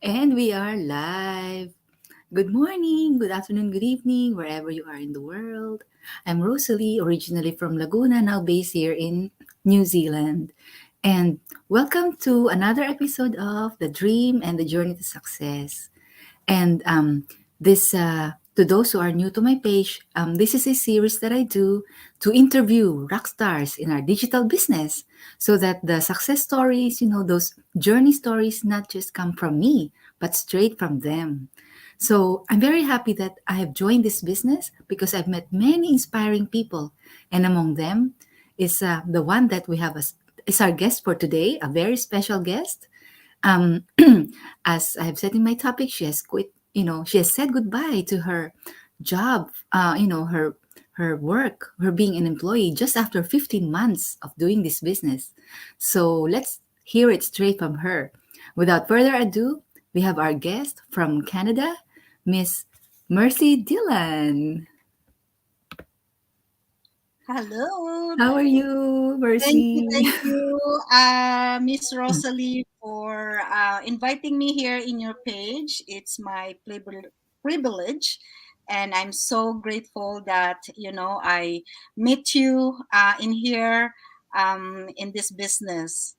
And we are live. Good morning, good afternoon, good evening, wherever you are in the world. I'm Rosalie, originally from Laguna, now based here in New Zealand. And welcome to another episode of The Dream and the Journey to Success. And this, to those who are new to my page, this is a series that I do to interview rock stars in our digital business, so that the success stories, those journey stories, not just come from me, but straight from them. So I'm very happy that I have joined this business because I've met many inspiring people, and among them is the one that we have as is our guest for today, a very special guest. Um, as I have said in my topic, she has quit. She has said goodbye to her job. Her work, her being an employee, just after 15 months of doing this business. So let's hear it straight from her. Without further ado, we have our guest from Canada, Miss Mercy Dillon. Hello. How are you, Thank you, Mercy? thank you, Miss Rosalie, for inviting me here in your page. It's my privilege, and I'm so grateful that I meet you in here in this business.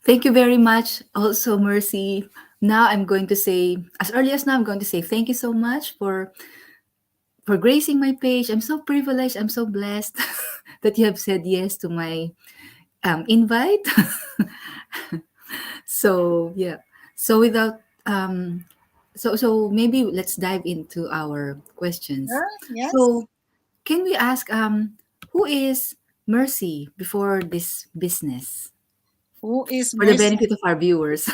Thank you very much, also, Mercy. Now I'm going to say, as early as now, I'm going to say thank you so much for gracing my page. I'm so privileged. I'm so blessed that you have said yes to my invite. So yeah. So without so maybe let's dive into our questions. Sure. Yes. So can we ask who is Mercy before this business, Who is for the Mercy? benefit of our viewers?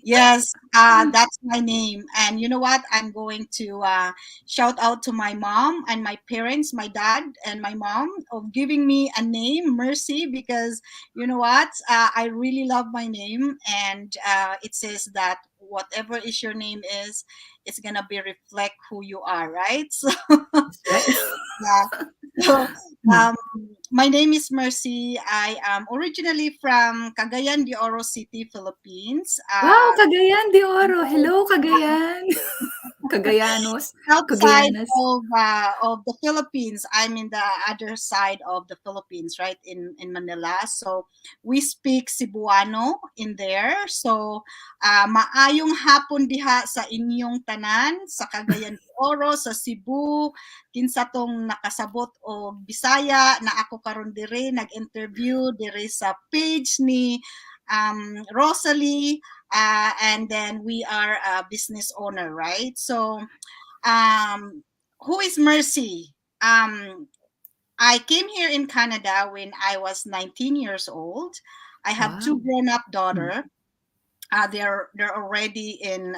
Yes, that's my name. And you know what? I'm going to shout out to my mom and my parents, my dad and my mom, of giving me a name, Mercy, because you know what? I really love my name. And it says that whatever is your name is, it's going to be reflect who you are, right? So, That's right. yeah. So, um, my name is Mercy. I am originally from Cagayan de Oro City, Philippines. Wow, Cagayan de Oro. Hello, Cagayan. Cagayanos, Outside Cagayanas. of the Philippines. I'm in the other side of the Philippines, right in Manila. So we speak Cebuano in there. So maayong hapon diha sa inyong tanan sa Cagayan de Oro, sa Cebu, kinsa tong nakasabot og Bisaya na ako karon dire nag-interview dire sa page ni Rosalie, and then we are a business owner, right? So um, who is Mercy? I came here in Canada when I was 19 years old. I have two Wow. grown-up Hmm. daughter. They're already in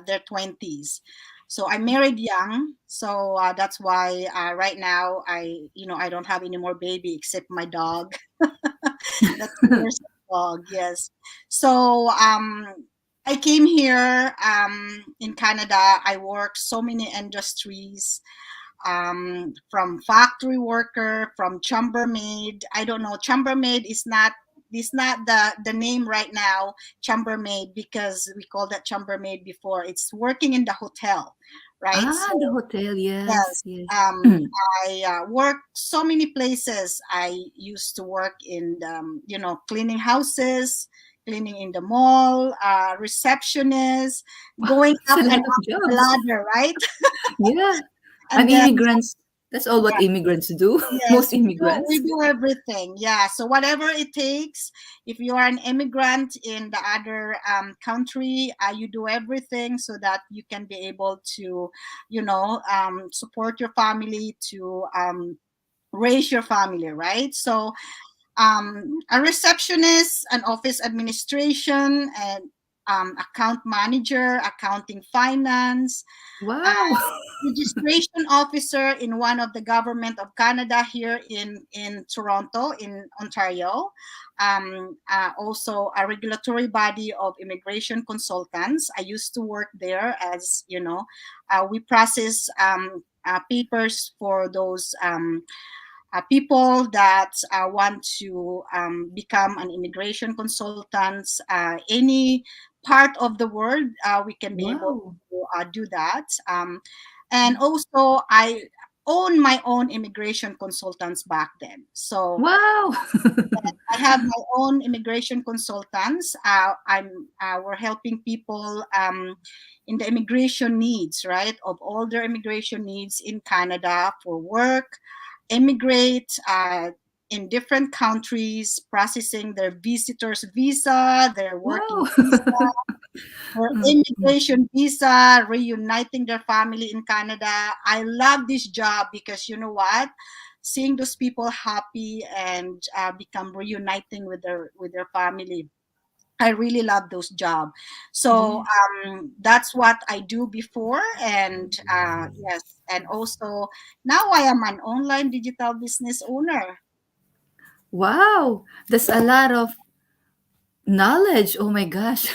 their 20s. So I married young. So that's why right now I don't have any more baby except my dog. That's years dog. Yes. So I came here in Canada. I worked so many industries, from factory worker, from chambermaid. I don't know. Chambermaid is not the name right now. Chambermaid, because we called that chambermaid before. It's working in the hotel, right? Ah, the So hotel. Yes, yes. yes. I work so many places. I used to work in cleaning houses, cleaning in the mall, receptionist, going It's up a and lot of up the jobs. ladder, right? Yeah. And And then immigrants, that's all what immigrants do. yes, Most we immigrants. do everything. Yeah. So whatever it takes, if you are an immigrant in the other country, you do everything so that you can be able to, support your family, to raise your family, right? So a receptionist, an office administration, and account manager, accounting, finance, uh, Wow. registration officer in one of the government of Canada here in Toronto, in Ontario. Also a regulatory body of immigration consultants. I used to work there as we process papers for those. people that want to become an immigration consultant, any part of the world, we can be able Wow. to do that. And also, I own my own immigration consultants back then. So Wow. I have my own immigration consultants. We're helping people in the immigration needs, right? Of all their immigration needs in Canada for work, immigrate in different countries, processing their visitors visa, their working Wow. visa, their Mm, mm. immigration visa, reuniting their family in Canada. I love this job because you know what? Seeing those people happy and become reuniting with their family. I really love those jobs. So Yeah. that's what I do before, and yes, and also now I am an online digital business owner. Wow. That's a lot of knowledge. Oh my gosh.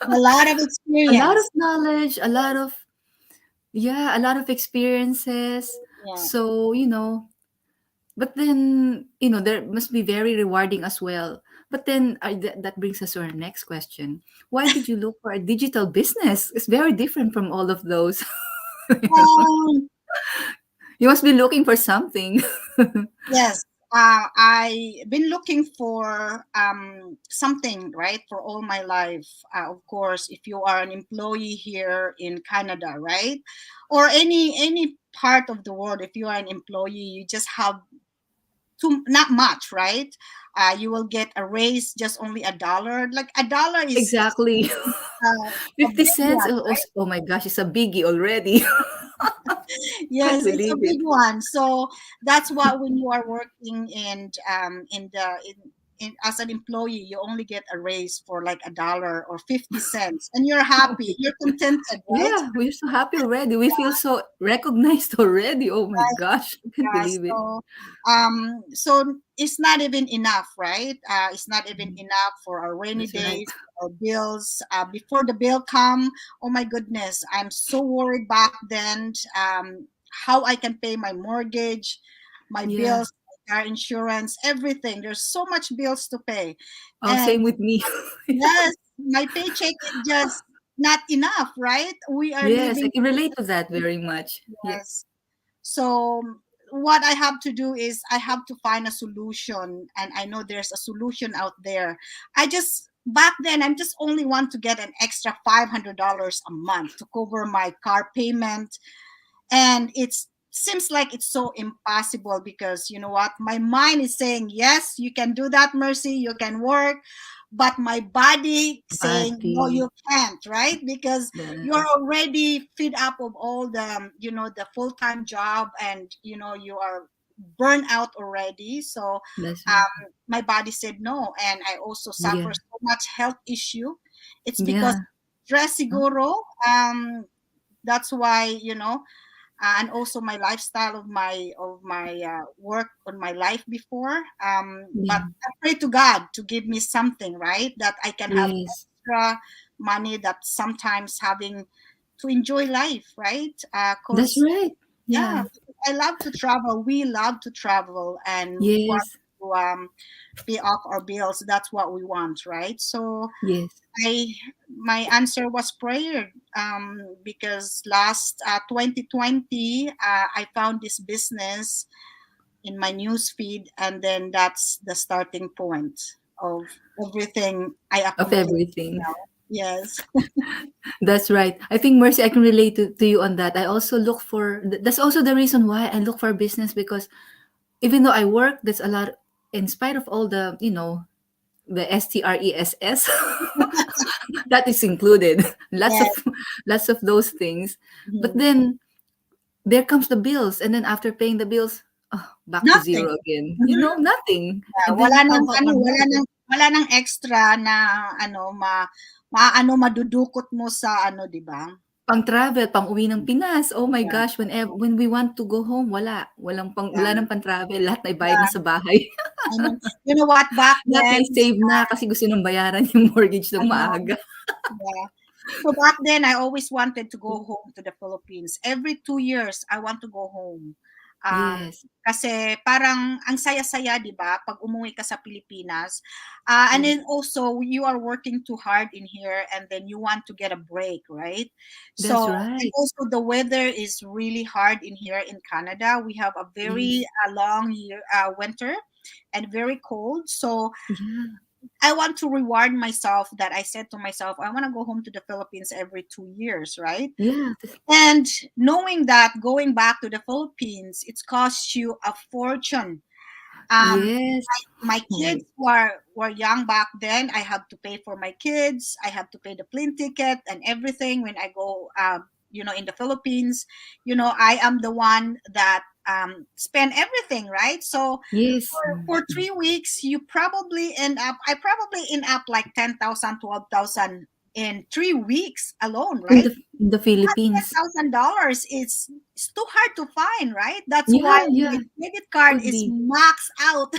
A lot of A lot of experience. knowledge, a lot of, yeah, a lot of experiences. Yeah. So, but then, there must be very rewarding as well. But then that brings us to our next question. Why did you look for a digital business? It's very different from all of those. Um, You must be looking for something. Yes, I been looking for something, right, for all my life. Of course, if you are an employee here in Canada, right, or any part of the world, if you are an employee, you just have too not much, right? You will get a raise just only $1. Like $1 is Exactly. a 50 big cents. one. Oh my gosh, it's a biggie already. Can't Yes, it's a believe big it. one. So that's why when you are working in as an employee, you only get a raise for like $1 or 50 cents, and you're happy, you're contented, right? Yeah, we're so happy already. We feel so recognized already. Oh my gosh, I can't Yeah, believe it. so it's not even enough, right? It's not even enough for our rainy That's right. days, our bills. Before the bill come, oh my goodness, I'm so worried back then. How I can pay my mortgage, my Yeah. bills, my car insurance, everything. There's so much bills to pay, Oh, and same with me. yes, my paycheck is just not enough, right? We are Yes, I living. can relate to that very much. Yeah. Yes. So what I have to do is I have to find a solution, and I know there's a solution out there. I just back then I'm just only want to get an extra $500 a month to cover my car payment, and it seems like it's so impossible because you know what, my mind is saying yes, you can do that, Mercy, you can work, but my body saying no, Body. you can't, right? Because you're Yes. already fed up of all the the full-time job, and you are burnt out already. So That's right. my body said no, and I also Yeah. suffer so much health issue. It's because Yeah. stress Huh? siguro. That's why and also my lifestyle of my work on my life before. But Yeah. I pray to God to give me something, right, that I can have Yes. extra money, that sometimes having to enjoy life, right? That's Cause right. yeah, Yeah. I love to travel. We love to travel, and we want Yes. to pay off our bills. That's what we want, right? So Yes. I my answer was prayer, because last 2020 I found this business in my news feed, and then that's the starting point of everything I Of accomplished everything. now. Yes. That's right. I think, Mercy, I can relate to you on that. I also look for, that's also the reason why I look for business, because even though I work, there's a lot, in spite of all the STRESS, that is included. Lots of Yes. lots of those things. But Mhm. then there comes the bills, and then after paying the bills, oh, back to Nothing. zero again. Mhm. Nothing. Yeah, And then how about our mortgage? wala nang extra na madudukot mo sa 'di ba? Pang-travel, pang-uwi ng Pinas. Oh my Yeah, gosh, when we want to go home, wala yeah, ng pang-travel, lahat naibayad na yeah. sa bahay. I know. You know what? Back Lahat then, nai-save na kasi gusto ng bayaran yung mortgage ng I know. maaga. Yeah. So back then, I always wanted to go home to the Philippines. Every 2 years, I want to go home. Yes. Kasi parang ang saya-saya, 'di ba, pag umuwi ka sa Pilipinas. And Yes. then also you are working too hard in here and then you want to get a break, right? That's So, and right. also the weather is really hard in here in Canada. We have a very Yes. long year, winter and very cold. So Yeah. I want to reward myself that I said to myself, I want to go home to the Philippines every 2 years, right? Yeah. And knowing that going back to the Philippines, it's cost you a fortune. Um, Yes. my Oh kids my. were young back then. I have to pay for my kids. I have to pay the plane ticket and everything when I go, in the Philippines. I am the one that spend everything, right? So Yes. for 3 weeks, I probably end up like 10,000, 12,000 in 3 weeks alone, In right? the Philippines. $10,000 it's too hard to find, right? That's why Yeah, my yeah. credit card Could is be. maxed out.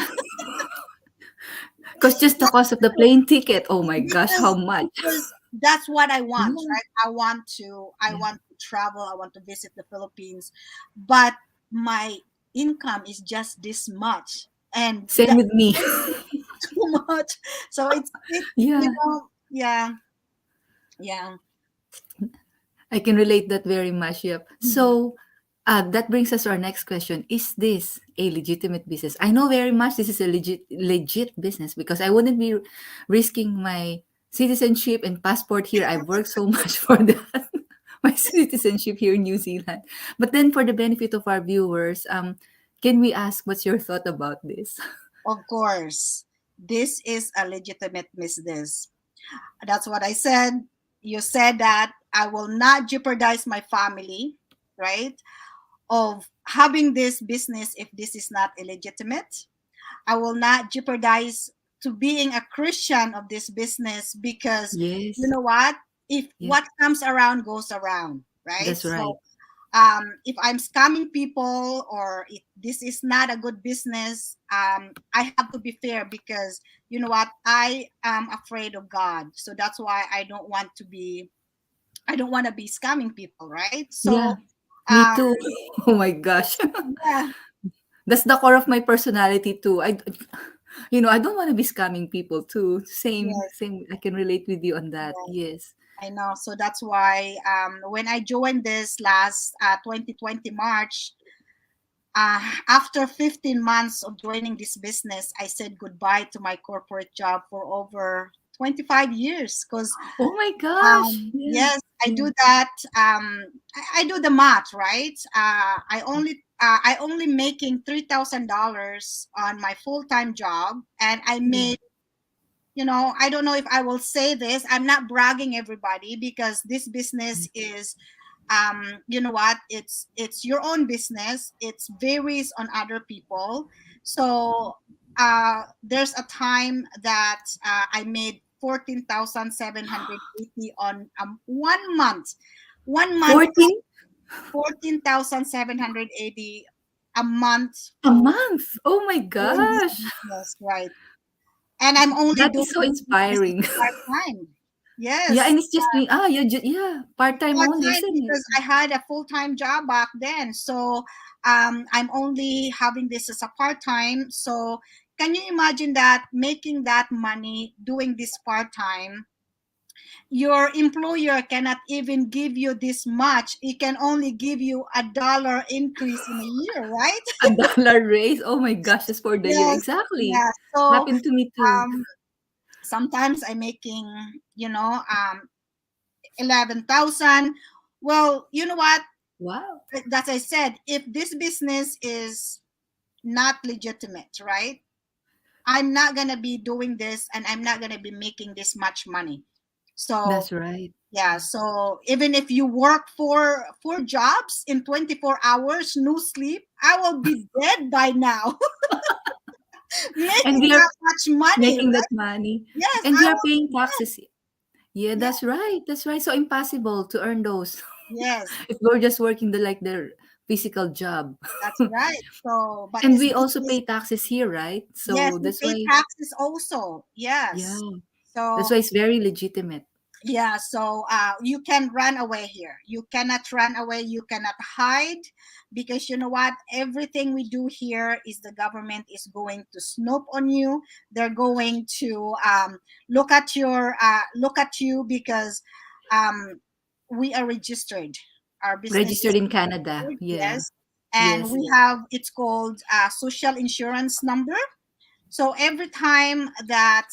Because just the cost of the plane ticket. Oh my gosh, how because much? because that's what I want, Yeah. right? I Yeah. want to travel, I want to visit the Philippines, but my income is just this much, and Same that with me. too much. So Yeah. yeah, yeah. I can relate that very much. Yep. Mhm. So that brings us to our next question. Is this a legitimate business? I know very much this is a legit business because I wouldn't be risking my citizenship and passport here. I've worked so much for that. My citizenship here in New Zealand. But then for the benefit of our viewers, can we ask what's your thought about this? Of course, this is a legitimate business. That's what I said. You said that I will not jeopardize my family, right? Of having this business if this is not illegitimate. I will not jeopardize to being a Christian of this business because you Yes. know what? If Yeah. what comes around goes around, right? That's right. So if I'm scamming people or if this is not a good business, I have to be fair because you know what? I am afraid of God. So that's why I don't want to be scamming people, right? Yeah. So, Me um, too. Oh my gosh. yeah, That's the core of my personality too. I don't want to be scamming people too. Same, yes, same. I can relate with you on that. yes, Yes. I know. So that's why when I joined this last 2020 March, after 15 months of joining this business, I said goodbye to my corporate job for over 25 years because Oh my gosh. Yeah. yes, I Yeah. do that. I do the math, right? I only making $3,000 on my full time job, and I Yeah. made. I don't know if I will say this. I'm not bragging everybody because this business is you know what, it's your own business, it varies on other people. So there's a time that I made 14,780 on 1 month 1 month. 14 14,780 a month a for month. Oh my doing this gosh. business, right? And I'm only That doing is so this business inspiring. part-time. Yeah, Yes, and it's just being yeah, part-time part only, time isn't it? because I had a full time job back then. So I'm only having this as a part time. So can you imagine that making that money doing this part time? Your employer cannot even give you this much. It can only give you $1 increase in a year, right? $1 raise. Oh my gosh, just for the year. Yes, Exactly. yeah. So Happened to me too. um, sometimes I'm making, you know, 11,000. Well, you know what? Wow. As I said, if this business is not legitimate, right? I'm not gonna be doing this, and I'm not gonna be making this much money. So That's right. yeah, so even if you work for 4 jobs in 24 hours, no sleep, I will be dead by now, And making we are that much money, making that right? money. Yes, And I we are will paying be dead. taxes. Yeah, Yeah, that's right. That's right. So impossible to earn those yes, if we're just working the physical job. that's right. So, but And this we also business, pay taxes here, right? yes, So we that's pay why, taxes also. yeah, Yes. that's So why it's very legitimate. Yeah, so you can run away here. You cannot run away. You cannot hide, because you know what? Everything we do here is the government is going to snoop on you. They're going to look at you, because um, we are registered. Our business Registered is in Canada. registered, Yeah. yes, and Yes. we have, it's called social insurance number. So every time that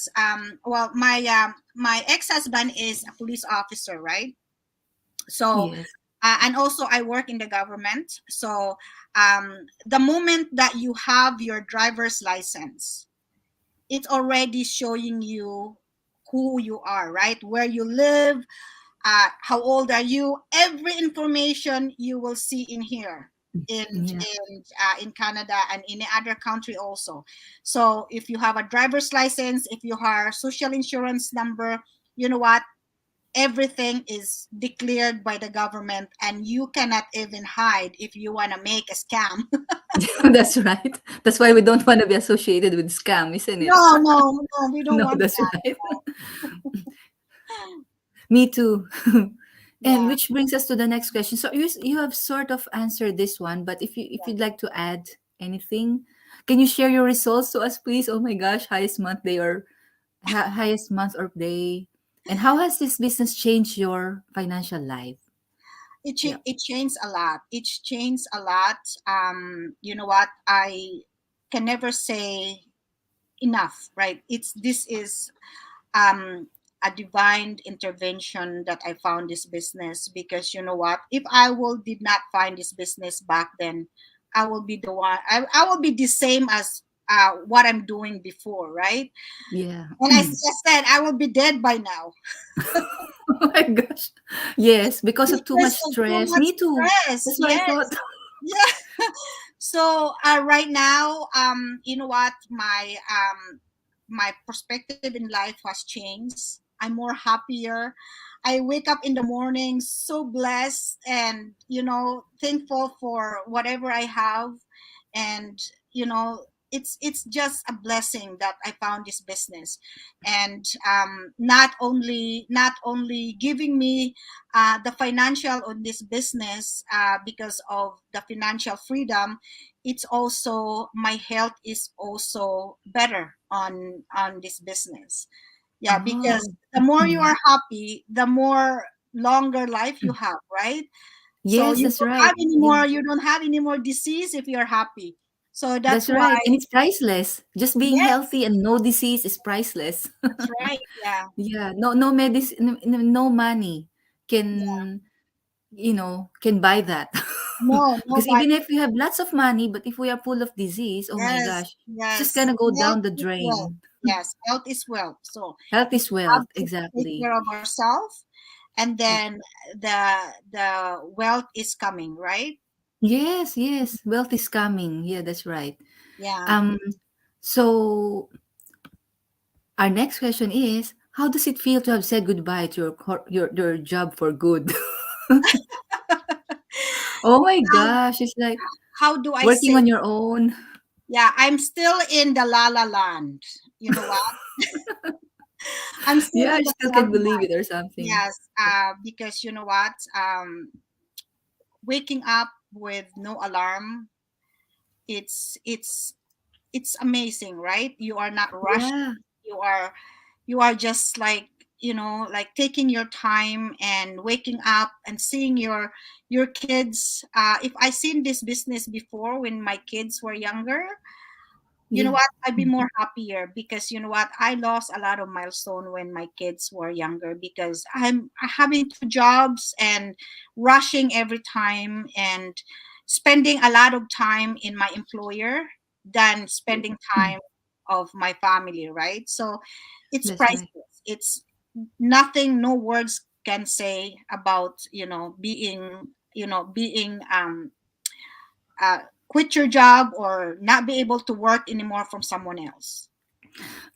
well, my ex-husband is a police officer, right? So Yes. and also I work in the government. So the moment that you have your driver's license, it's already showing you who you are, right? Where you live, how old are you? Every information you will see in here, Yeah. in Canada and in other country also. So if you have a driver's license, if you have social insurance number, you know what? Everything is declared by the government, and you cannot even hide if you want to make a scam. That's right. That's why we don't want to be associated with scam, isn't it? No, no, no, we don't No, want that's that. right. Me too. And Yeah. which brings us to the next question. So you have sort of answered this one, but if you'd like to add anything, can you share your results to us, please? Oh my gosh, highest month day or highest month or day, and how has this business changed your financial life? Yeah. It changed a lot. It's changed a lot. You know what? I can never say enough, right? It's this is um a divine intervention that I found this business, because you know what? If I will did not find this business back then, I will be the one. I will be the same as what I'm doing before, right? Yeah. And I just said I will be dead by now Oh my gosh. Yes, because of too much because of too stress. much Me too. stress. That's what I thought. Yes. Yeah. So right now, you know what? My perspective in life has changed. I'm more happier. I wake up in the morning so blessed, and thankful for whatever I have. And it's just a blessing that I found this business. And not only giving me the financial on this business, because of the financial freedom, it's also my health is also better on this business. Yeah, because Oh. the more you Mhm. are happy, the more longer life you have, right? So Yes, that's right. you don't have any more disease if you're happy. So that's That's why. right. And it's priceless. Just being Yes, healthy and no disease is priceless. that's right. Yeah. Yeah. No medicine, no money Yeah. can, can buy that. No, no, Because but even if you have lots of money, but if we are full of disease, oh my yes, gosh, it's just yes. gonna go Health down the is wealth. drain. Yes, health is wealth. So Health is we have wealth. to take Exactly. care of ourselves, and then the wealth is coming, right? Yes, yes. Wealth is coming. Yeah, that's right. Yeah. Um, so our next question is, how does it feel to have said goodbye to your job for good? Oh my How gosh, it's like how do I working say? on your own. Yeah, I'm still in the la la land. You know what? I'm still Yeah, in I the still la la can't believe it land. or something. Yes, because you know what? Waking up with no alarm, it's it's it's amazing, right? You are not rushed. Yeah. You are just like, like taking your time and waking up and seeing your kids. If I seen this business before when my kids were younger, you know Yeah. what, I'd be more happier, because you know what, I lost a lot of milestone when my kids were younger, because I'm having two jobs and rushing every time, and spending a lot of time in my employer than spending time of my family, right? So it's That's right. priceless. It's nothing, no words can say about being quit your job or not be able to work anymore from someone else.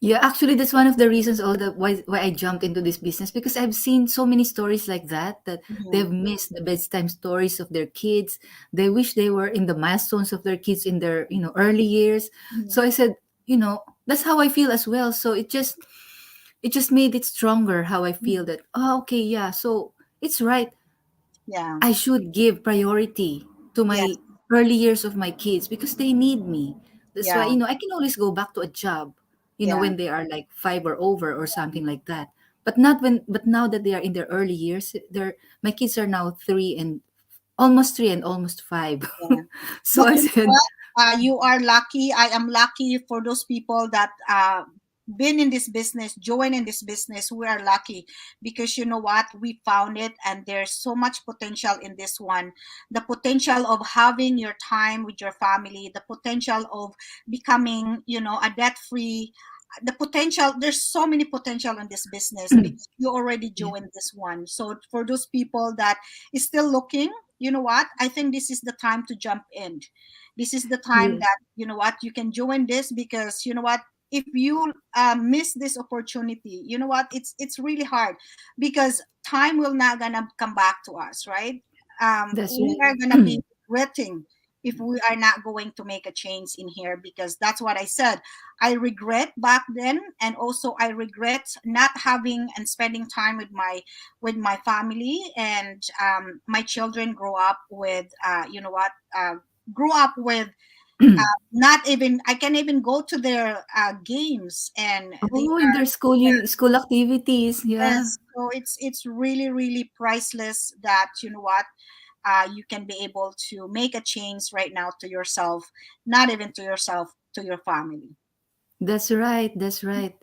Yeah, actually, that's one of the reasons all the why I jumped into this business, because I've seen so many stories like that they've Mhm. missed the bedtime stories of their kids. They wish they were in the milestones of their kids in their early years. Mhm. So I said, that's how I feel as well. So it just it just made it stronger how I feel that, oh, okay, yeah, so it's right. Yeah. I should give priority to my Yes. early years of my kids because they need me. That's why, Yeah. I can always go back to a job, Yeah. when they are like 5 or over or something like that. But now that they are in their early years, my kids are now 3 and almost 5. Yeah. So But I you know said, what? You are lucky. I am lucky for those people that been in this business, join in this business. We are lucky because you know what? We found it, and there's so much potential in this one. The potential of having your time with your family, the potential of becoming, a debt free. The potential, there's so many potential in this business because you already yeah, joined this one. So for those people that is still looking, you know what, I think this is the time to jump in. This is the time yes, that, you know what, you can join this because, you know what, if you miss this opportunity, you know what, it's really hard because time will not gonna come back to us, right? that's We right. are gonna be regretting if we are not going to make a change in here, because that's what I said. I regret back then, and also I regret not having and spending time with my family, and my children grow up with, grew up with, not even, I can even go to their games, and they Oh, in are their school activities, yeah. yes. So it's really really priceless that, you know what, you can be able to make a change right now to yourself, not even to yourself, to your family. That's right. That's right.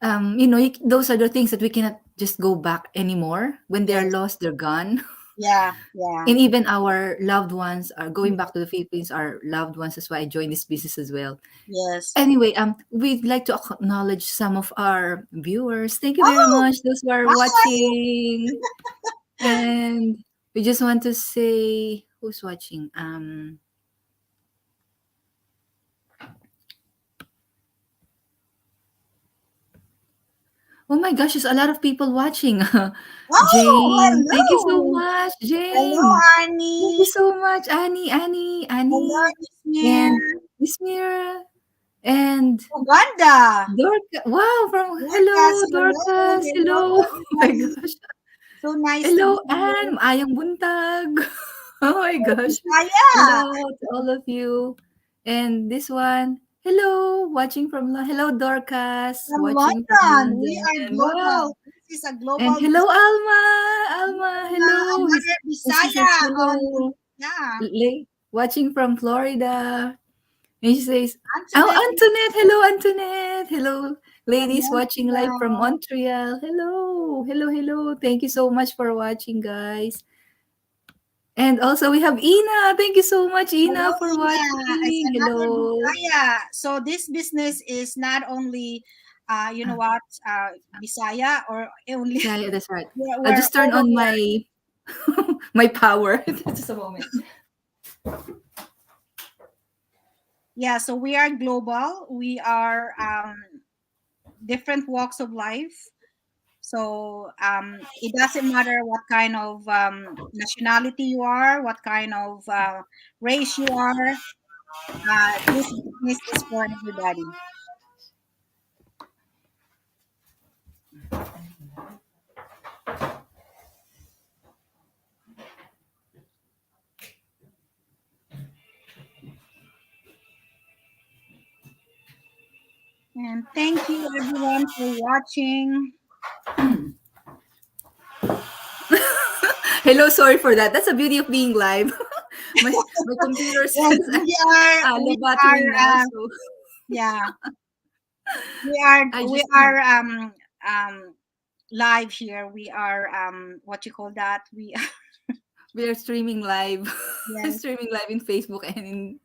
Those are the things that we cannot just go back anymore. When they are Yes. lost, they're gone. Yeah. Yeah. And even our loved ones are going back to the Philippines, our loved ones. That's why I joined this business as well. Yes. Anyway, we'd like to acknowledge some of our viewers. Thank you very Oh, much, those who are hi. watching. And we just want to say, who's watching? Oh my gosh, there's a lot of people watching. Oh, Jane, thank you so hello. much, Hello, Jane. Thank you Annie. so much, Annie, Hello, Annie, Ismir. and Miss Mira, and Uganda. Dorcas. Wow, Dorcas, hello, hello. Dorcas. Hello, Hello. Oh my everybody. gosh. So nice to be Hello, here. Anne. Ayang buntag. Oh my Oh, gosh. Bisaya. Hello to all of you. And this one, hello, watching from hello, Dorcas, From watching from London. We London. are global. Wow. This is a And global hello, business. Alma. Alma, hello. Another And she says Bisaya on, hello. yeah, Watching from Florida. And she says, oh, Antoinette. Antoinette. Hello, Antoinette. Hello, From ladies watching live from Montreal. Montreal. Hello. Hello, hello. Thank you so much for watching, guys. And also, we have Ina. Thank you so much, Hello, Ina, for Ina. It's watching. another Hello. Bisaya. So this business is not only, you know Ah, what, Bisaya, or only, yeah, that's right. I'll we're just turn all on over. my my power. Just a moment. Yeah, so we are global. We are different walks of life. So it doesn't matter what kind of nationality you are, what kind of race you are. This business is for everybody. And thank you everyone for watching. Hello, sorry for that. That's the beauty of being live. My computer Yes, says we low battery now, are so yeah, we are I we just are live here. We are what you call that? We we are streaming live, yes. streaming live in Facebook and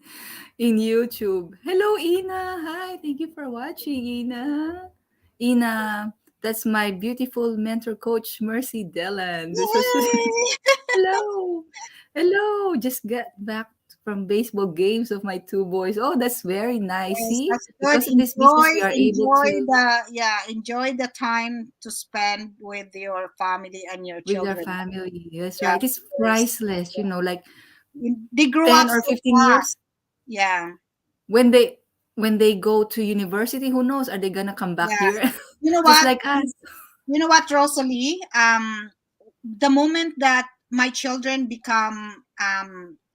in YouTube. Hello, Ina. Hi, thank you for watching, Ina. Ina, that's my beautiful mentor coach, Mercy Delan. That's what she Yay! hello. Hello. Just get back from baseball games of my two boys. Oh, that's very nice. Yes, See? that's good. Because of this business, we are able Enjoy to, the enjoy the time to spend with your family and your with our children. family. That's Yeah, right. It's because priceless, like they grew up 10 or so 15 years fast. Yeah, when they when they go to university, who knows? Are they gonna come back Yeah. here? You know Just what? like us. You know what, Rosalie? The moment that my children become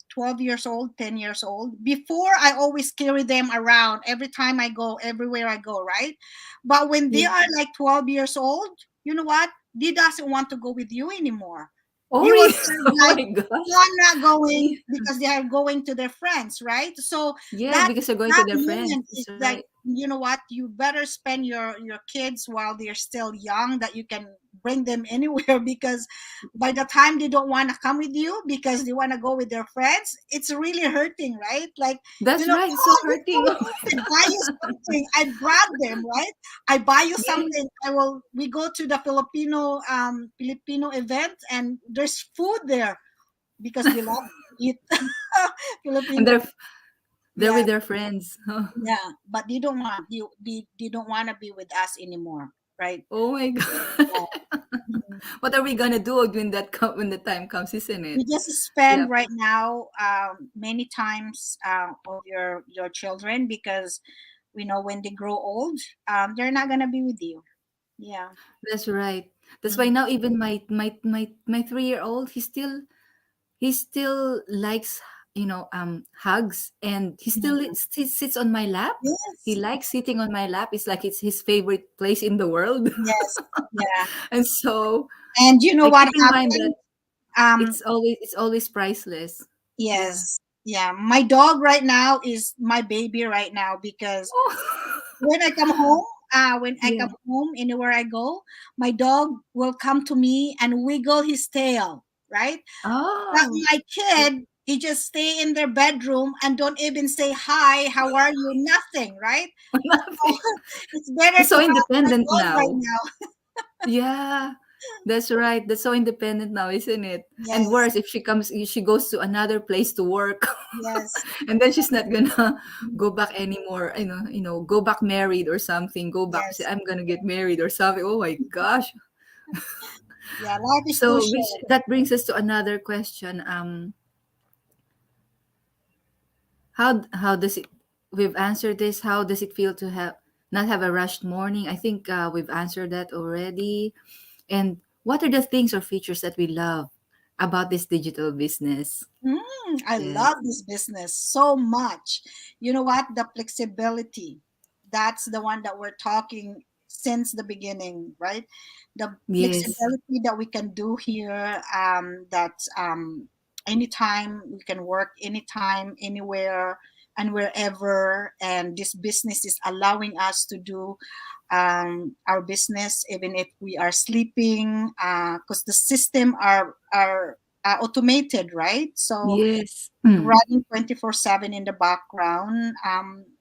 12 years old, 10 years old, before I always carry them around every time I go, everywhere I go, right? But when they Yeah. are like 12 years old, you know what? They doesn't want to go with you anymore. Oh, They will really? say Oh like, my gosh. "No, I'm not going," Yeah, because they are going to their friends, right? So yeah, that because they're going to that their friends. moment is That's right. like, you know what? You better spend your kids while they're still young, that you can bring them anywhere, because by the time they don't want to come with you because they want to go with their friends, it's really hurting, right? Like, That's right. It's so oh, just hurting. come with me, I buy you something, I brag them, right? I buy you Yeah. something. We go to the Filipino event, and there's food there because we love to eat And Filipino. they're Yeah, with their friends. yeah, but they don't want to be with us anymore, right? Oh my god. Yeah. Mhm. What are we gonna do when when the time comes, isn't We it? just Yeah. spend right now many times of your children, because we know when they grow old, they're not gonna be with you. Yeah. That's right. That's why Mhm. now even my 3-year-old, he still likes, hugs, and Mhm. he sits on my lap. He Yes. likes sitting on my lap. It's like it's his favorite place in the world. Yes. Yeah. And so And you know I what keep in mind that happened? Um, it's always priceless. Yeah. yes. Yeah. My dog right now is my baby right now, because Oh. when I Yeah. come home, anywhere I go, my dog will come to me and wiggle his tail, right? But Oh. my kid, he just stay in their bedroom and don't even say hi, how are you, nothing, right? Nothing. It's better He's to so have a independent dog right now. now. Yeah. That's right. That's so independent now, isn't it? And Yes, worse, if she goes to another place to work, yes, and then she's not gonna go back anymore. Go back married or something. Go back, say yes. I'm gonna get married or something. Oh my gosh. Yeah, life is too So which short. that brings us to another question. How does it? We've answered this. How does it feel to have not have a rushed morning? I think we've answered that already. And what are the things or features that we love about this digital business? I Yes. love this business so much. You know what? The flexibility. That's the one that we're talking since the beginning, right? The Yes. flexibility that we can do here, that anytime we can work, anytime, anywhere, and wherever. And this business is allowing us to do our business even if we are sleeping, because the system are automated, right? So Yes. Mm. running 24/7 in the background.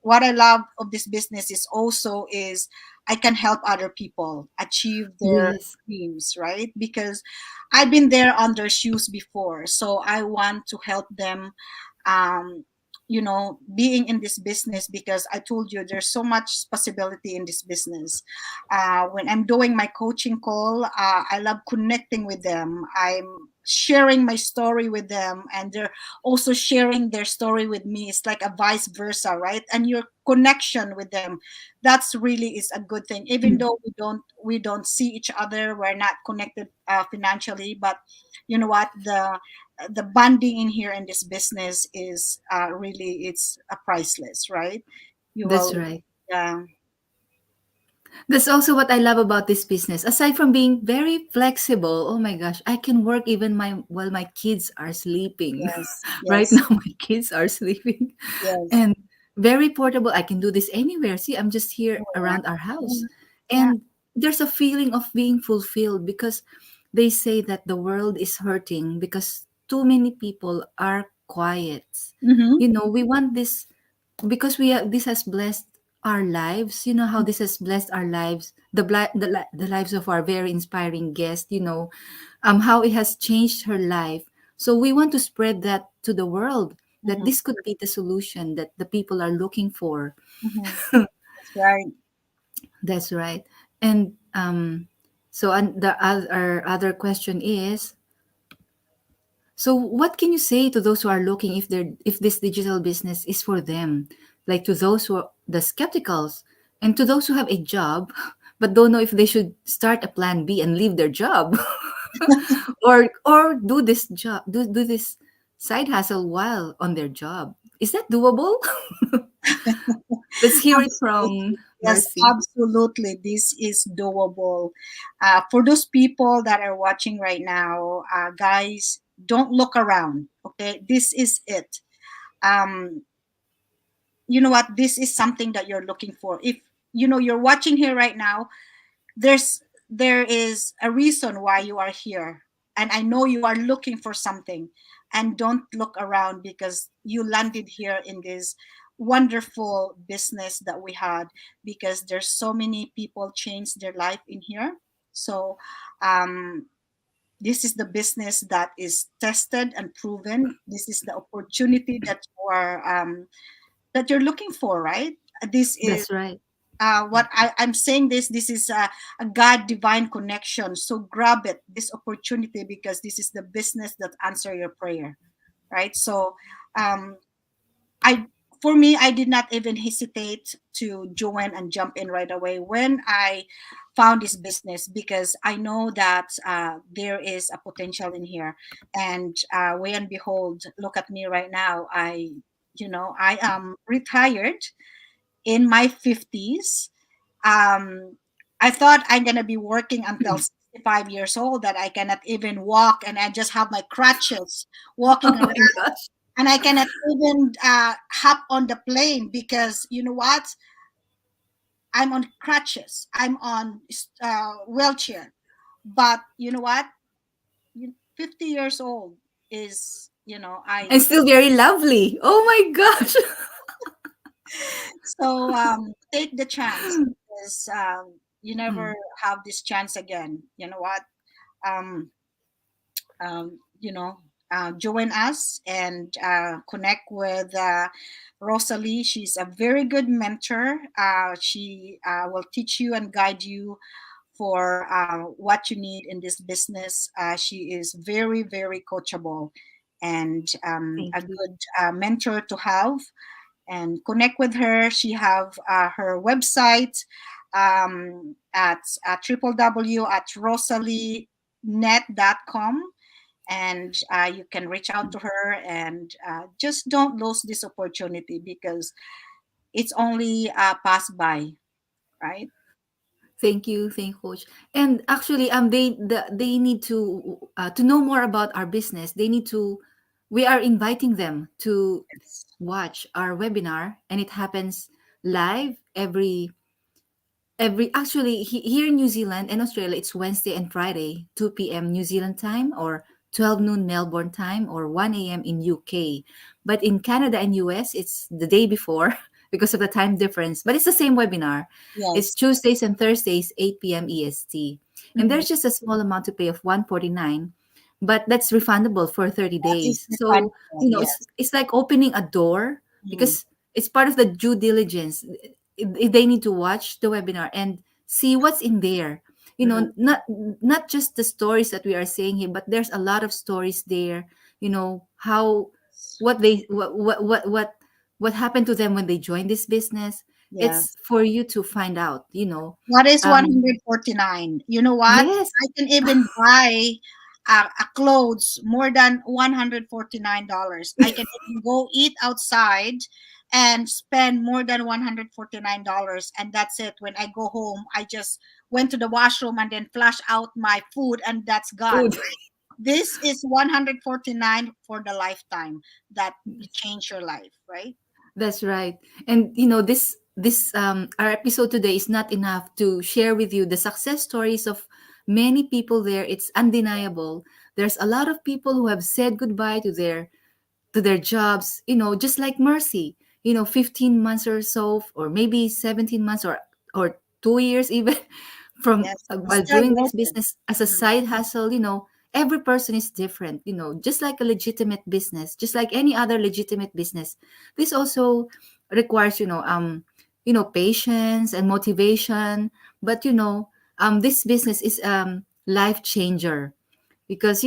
What I love of this business is also is I can help other people achieve their Yes. dreams, right? Because I've been there on their shoes before, so I want to help them, um, being in this business, because I told you there's so much possibility in this business. When I'm doing my coaching call, I love connecting with them. I'm sharing my story with them, and they're also sharing their story with me. It's like a vice versa, right? And your connection with them, that's really is a good thing. Even Mm. though we don't see each other, we're not connected financially, but you know what, the bonding in here in this business is really, it's a priceless, right? You That's will, right. yeah. That's also what I love about this business. Aside from being very flexible, oh my gosh, I can work even while my kids are sleeping. Yes, Right yes, now my kids are sleeping. yes. And very portable. I can do this anywhere. See, I'm just here Oh, yeah. around our house. Mhm. Yeah. And there's a feeling of being fulfilled because they say that the world is hurting because too many people are quiet. Mm-hmm. We want this because this has blessed our lives. You know how this has blessed our lives, the lives of our very inspiring guest. How it has changed her life. So we want to spread that to the world, that Mm-hmm. this could be the solution that the people are looking for. Mm-hmm. That's right. That's right. And so the other question is, so what can you say to those who are looking, if this digital business is for them, like to those the skepticals, and to those who have a job but don't know if they should start a plan B and leave their job or do this side hustle while on their job. Is that doable? Let's hear it from Absolutely. Yes, Mercy. absolutely. This is doable. For those people that are watching right now, guys, don't look around. Okay, this is it. Um, you know what? This is something that you're looking for. If you know you're watching here right now, there is a reason why you are here, and I know you are looking for something. And don't look around because you landed here in this wonderful business that we had, because there's so many people changed their life in here. So um, this is the business that is tested and proven. This is the opportunity that you're looking for, right? This is That's right. what I'm saying. This is a God divine connection. So grab it, this opportunity, because this is the business that answer your prayer, right? So um, I for me, I did not even hesitate to join and jump in right away when I found this business, because I know that there is a potential in here. And way and behold, look at me right now. I am retired in my 50s. I thought I'm going to be working until 65 years old, that I cannot even walk and I just have my crutches walking Oh around, my gosh. and I cannot even hop on the plane, because you know what? I'm on crutches. I'm on wheelchair. But you know what? 50 years old is, And still very lovely. Oh my gosh. so take the chance, because you never have this chance again. You know what? Um, join us and connect with Rosalie. She's a very good mentor. She will teach you and guide you for what you need in this business. She is very, very coachable, and Thank a you. good mentor to have. And connect with her. She have her website at www at rosalienet.com, and you can reach out to her, and just don't lose this opportunity, because it's only pass by, right? Thank you, thank coach. And actually, they need to know more about our business. They need to. We are inviting them to Yes. watch our webinar, and it happens live every. Actually, here in New Zealand and Australia, it's Wednesday and Friday, 2 p.m. New Zealand time, or 12 noon Melbourne time, or 1 a.m. in UK. But in Canada and US, it's the day before because of the time difference. But it's the same webinar. It's Yes. Tuesdays and Thursdays, 8 p.m. EST. And Mhm. there's just a small amount to pay of 149, but that's refundable for 30 That is days. So, refundable. Yes. it's like opening a door, Mhm. because it's part of the due diligence. They need to watch the webinar and see what's in there. Mhm. Not just the stories that we are saying here, but there's a lot of stories there. How what they what happened to them when they joined this business. It's Yes. for you to find out. What is Um 149? You know what? yes. I can even buy a clothes more than $149. I can even go eat outside and spend more than $149, and that's it. When I go home, I just went to the washroom and then flush out my food, and that's Food. gone. This is 149 for the lifetime that change your life, right? That's right. And this our episode today is not enough to share with you the success stories of many people there. It's undeniable. There's a lot of people who have said goodbye to their jobs, just like Mercy, 15 months or so, or maybe 17 months, or 2 years even, from Yes, I'm while still doing this working. business as a Mhm. side hustle. Every person is different, just like a legitimate business, just like any other legitimate business. This also requires, patience and motivation. But this business is life changer, because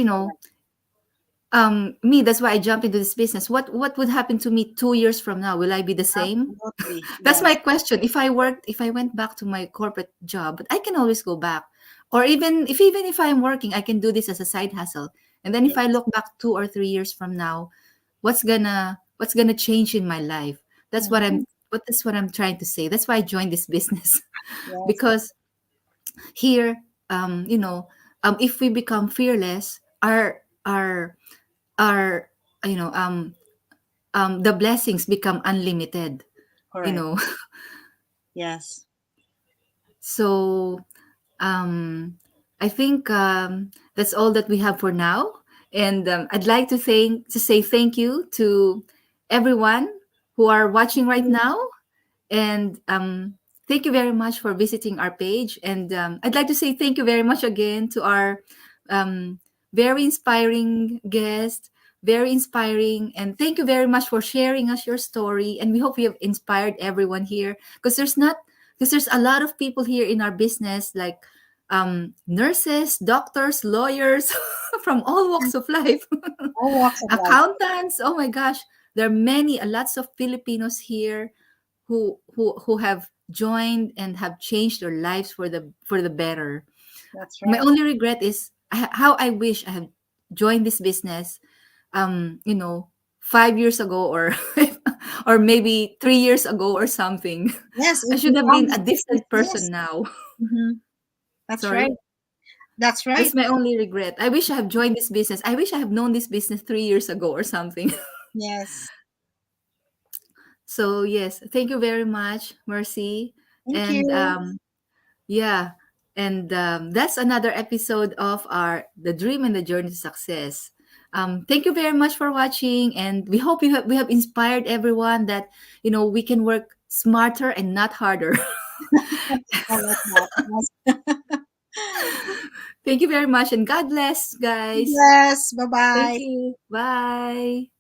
Me, that's why I jumped into this business. What would happen to me 2 years from now? Will I be the same? Absolutely. That's my Yes. question. If I went back to my corporate job, but I can always go back. Or even if I'm working, I can do this as a side hustle. And then if I Yes. look back 2 or 3 years from now, what's gonna change in my life? That's what Mhm. I'm trying to say. That's why I joined this business. Yes. Because here, you know, if we become fearless, our you know the blessings become unlimited, you Correct. know. Yes. So I think that's all that we have for now. And I'd like to say thank you to everyone who are watching right Mhm. now. And thank you very much for visiting our page. And I'd like to say thank you very much again to our um, very inspiring guest, very inspiring. And thank you very much for sharing us your story. And we hope we have inspired everyone here, because there's a lot of people here in our business, like nurses, doctors, lawyers from all walks of life, All walks of life. accountants. Oh my gosh, there are lots of Filipinos here who have joined and have changed their lives for the better. That's My right. only regret is how I wish I have joined this business, 5 years ago, or maybe 3 years ago or something. Yes, I it should have been becomes a business. different Yes. person now. Hmm. That's right. Sorry. That's That's right. my only regret. I wish I have joined this business. I wish I have known this business 3 years ago or something. Yes. So yes, thank you very much, Mercy. Thank And you. yeah, and that's another episode of our The Dream and the Journey to Success. Thank you very much for watching, and we hope we have inspired everyone that we can work smarter and not harder. I like that. Yes. Thank you very much, and God bless, guys. Yes. Bye Thank bye. you. Bye.